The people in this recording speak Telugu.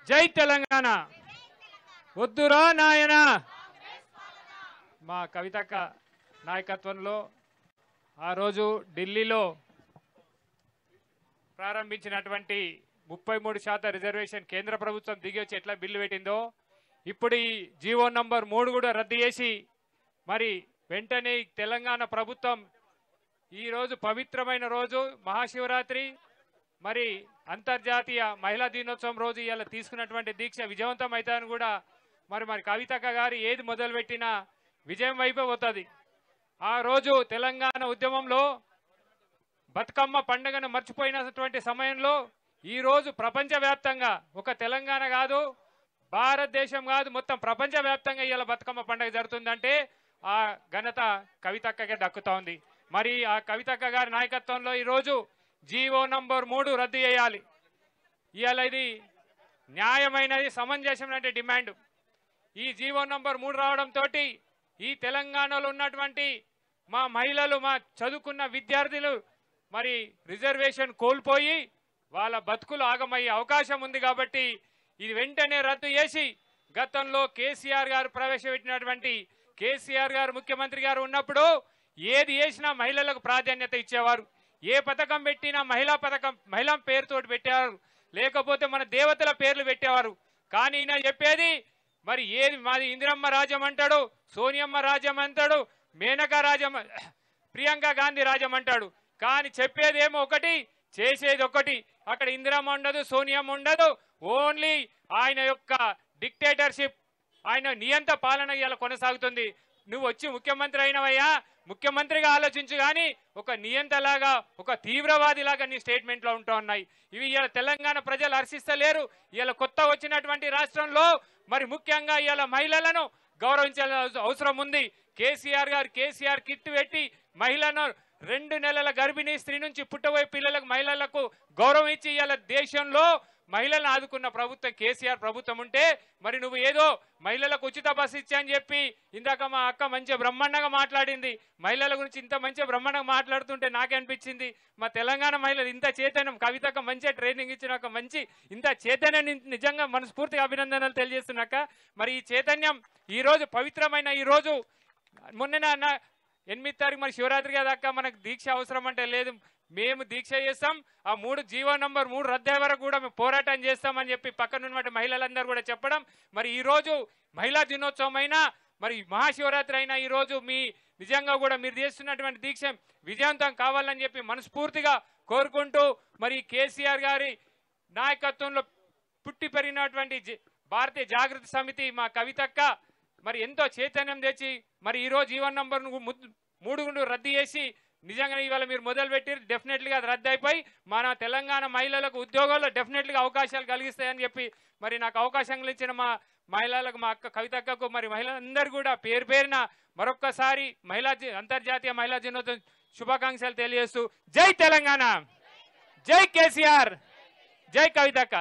జై తెలంగాణ వద్దురా నాయన మా కవితక్క నాయకత్వంలో ఆ రోజు ఢిల్లీలో ప్రారంభించినటువంటి 33% రిజర్వేషన్ కేంద్ర ప్రభుత్వం దిగి వచ్చి ఎట్లా బిల్లు పెట్టిందో ఇప్పుడు ఈ జీవో నంబర్ 3 కూడా రద్దు చేసి మరి వెంటనే తెలంగాణ ప్రభుత్వం ఈ రోజు పవిత్రమైన రోజు మహాశివరాత్రి మరి అంతర్జాతీయ మహిళా దినోత్సవం రోజు ఇవాళ తీసుకున్నటువంటి దీక్ష విజయవంతం అవుతాయని కూడా మరి కవితక్క గారు ఏది మొదలుపెట్టినా విజయం వైపే పోతుంది. ఆ రోజు తెలంగాణ ఉద్యమంలో బతుకమ్మ పండుగను మర్చిపోయినటువంటి సమయంలో ఈ రోజు ప్రపంచవ్యాప్తంగా ఒక తెలంగాణ కాదు భారతదేశం కాదు మొత్తం ప్రపంచవ్యాప్తంగా ఇవాళ బతుకమ్మ పండుగ జరుగుతుందంటే ఆ ఘనత కవితక్కకే దక్కుతా ఉంది. మరి ఆ కవితక్క గారి నాయకత్వంలో ఈరోజు జీవో నంబర్ 3 రద్దు చేయాలి. ఇవాళ ఇది న్యాయమైనది సమంజసమైన డిమాండ్. ఈ జీవో నంబర్ 3 రావడంతో ఈ తెలంగాణలో ఉన్నటువంటి మా మహిళలు మా చదువుకున్న విద్యార్థులు మరి రిజర్వేషన్ కోల్పోయి వాళ్ళ బతుకులు ఆగమయ్యే అవకాశం ఉంది. కాబట్టి ఇది వెంటనే రద్దు చేసి గతంలో కేసీఆర్ గారు ప్రవేశపెట్టినటువంటి కేసీఆర్ గారు ముఖ్యమంత్రి గారు ఉన్నప్పుడు ఏది చేసినా మహిళలకు ప్రాధాన్యత ఇచ్చేవారు. ఏ పథకం పెట్టినా మహిళా పేరుతోటి పెట్టేవారు, లేకపోతే మన దేవతల పేర్లు పెట్టేవారు. కానీ ఈయన చెప్పేది మరి ఏది మాది ఇందిరమ్మ రాజ్యం అంటాడు, సోనియమ్మ రాజ్యం అంటాడు, మేనకా రాజ్యం ప్రియాంక గాంధీ రాజ్యం అంటాడు. కానీ చెప్పేది ఏమో ఒకటి చేసేది ఒకటి. అక్కడ ఇందిరమ్మ ఉండదు, సోనియమ్మ ఉండదు. ఓన్లీ ఆయన యొక్క డిక్టేటర్షిప్ ఆయన నియంత పాలన ఇలా కొనసాగుతుంది. నువ్వు వచ్చి ముఖ్యమంత్రి అయినవయ్యా ముఖ్యమంత్రిగా ఆలోచించు కానీ ఒక నియంతలాగా ఒక తీవ్రవాదిలాగా నీ స్టేట్మెంట్లో ఉంటూ ఉన్నాయి. ఇవి ఇలా తెలంగాణ ప్రజలు హర్షిస్తలేరు. ఇలా కొత్త వచ్చినటువంటి రాష్ట్రంలో మరి ముఖ్యంగా ఇలా మహిళలను గౌరవించాల్సిన అవసరం ఉంది. కేసీఆర్ కిట్ పెట్టి మహిళను 2 నెలల గర్భిణీ స్త్రీ నుంచి పుట్టబోయే పిల్లలకు మహిళలకు గౌరవం ఇచ్చి ఇలా దేశంలో మహిళలను ఆదుకున్న ప్రభుత్వం కేసీఆర్ ప్రభుత్వం ఉంటే మరి నువ్వు ఏదో మహిళలకు ఉచిత బస్సు ఇచ్చా అని చెప్పి ఇందాక మా అక్క మంచిగా బ్రహ్మాండంగా మాట్లాడింది. మహిళల గురించి ఇంత మంచిగా బ్రహ్మాండంగా మాట్లాడుతుంటే నాకే అనిపించింది మా తెలంగాణ మహిళలు ఇంత చైతన్యం కవితకు మంచిగా ట్రైనింగ్ ఇచ్చినాక మంచి ఇంత చైతన్యం నిజంగా మనస్ఫూర్తిగా అభినందనలు తెలియజేస్తున్నాక మరి ఈ చైతన్యం ఈరోజు పవిత్రమైన ఈరోజు మొన్న 8వ తారీఖు మరి శివరాత్రి దాకా మనకు దీక్ష అవసరం అంటే లేదు, మేము దీక్ష చేస్తాం. ఆ 3 జీవో నంబర్ 3 రద్దయ్యే వరకు కూడా మేము పోరాటం చేస్తామని చెప్పి పక్కనున్నటువంటి మహిళలందరూ కూడా చెప్పడం. మరి ఈరోజు మహిళా దినోత్సవం అయినా మరి మహాశివరాత్రి అయినా ఈరోజు మీ నిజంగా కూడా మీరు చేస్తున్నటువంటి దీక్ష విజయవంతం కావాలని చెప్పి మనస్ఫూర్తిగా కోరుకుంటూ మరి కేసీఆర్ గారి నాయకత్వంలో పుట్టి పెరిగినటువంటి భారతీయ జాగృతి సమితి మా కవితక్క మరి ఎంతో చైతన్యం తెచ్చి మరి ఈరోజు జీవో నంబర్ 3 రద్దు చేసి నిజంగా ఇవాళ మీరు మొదలుపెట్టి డెఫినెట్లీగా అది రద్దు అయిపోయి మన తెలంగాణ మహిళలకు ఉద్యోగాల్లో డెఫినెట్లీగా అవకాశాలు కలిగిస్తాయని చెప్పి మరి నాకు అవకాశం ఇచ్చిన మా మహిళలకు మా అక్క కవితక్కకు మరి మహిళలందరూ కూడా పేరు పేరున మరొక్కసారి అంతర్జాతీయ మహిళా దినోత్సవం శుభాకాంక్షలు తెలియజేస్తూ జై తెలంగాణ, జై కేసీఆర్, జై కవితక్క.